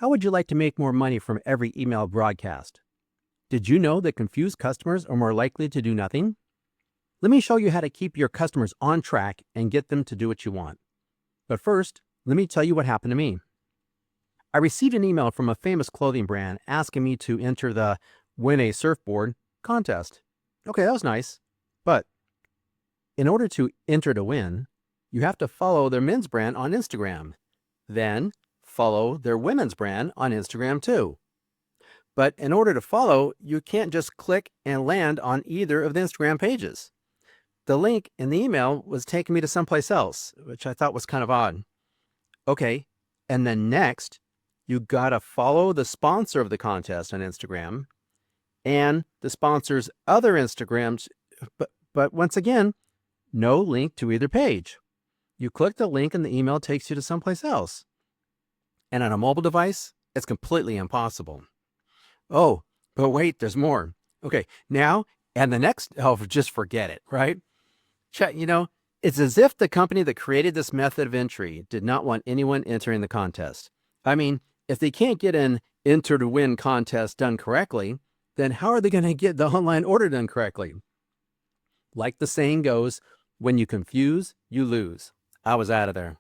How would you like to make more money from every email broadcast? Did you know that confused customers are more likely to do nothing? Let me show you how to keep your customers on track and get them to do what you want. But first, let me tell you what happened to me. I received an email from a famous clothing brand asking me to enter the Win a Surfboard contest. Okay, that was nice. But in order to enter to win, you have to follow their men's brand on Instagram. Then follow their women's brand on Instagram too. But in order to follow, you can't just click and land on either of the Instagram pages. The link in the email was taking me to someplace else, which I thought was kind of odd. Okay, and then next, you gotta follow the sponsor of the contest on Instagram and the sponsor's other Instagrams, but once again, no link to either page. You click the link and the email takes you to someplace else. And on a mobile device, it's completely impossible. Oh, but wait, there's more. Okay, now, and the next, just forget it, right? It's as if the company that created this method of entry did not want anyone entering the contest. I mean, if they can't get an enter to win contest done correctly, then how are they going to get the online order done correctly? Like the saying goes, when you confuse, you lose. I was out of there.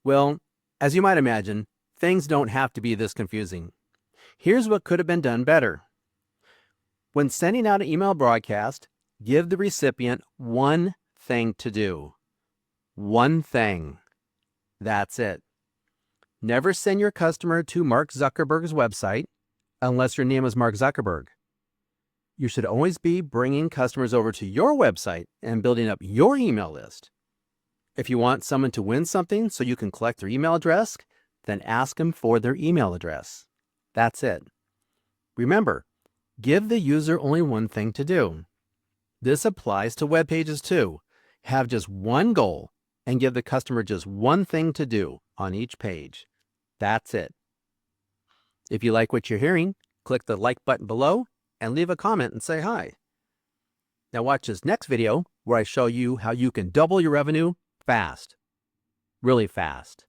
Well, as you might imagine, things don't have to be this confusing. Here's what could have been done better. When sending out an email broadcast, give the recipient one thing to do. One thing. That's it. Never send your customer to Mark Zuckerberg's website unless your name is Mark Zuckerberg. You should always be bringing customers over to your website and building up your email list. If you want someone to win something so you can collect their email address, then ask them for their email address. That's it. Remember, give the user only one thing to do. This applies to web pages too. Have just one goal and give the customer just one thing to do on each page. That's it. If you like what you're hearing, click the like button below and leave a comment and say hi. Now watch this next video where I show you how you can double your revenue fast. Really fast.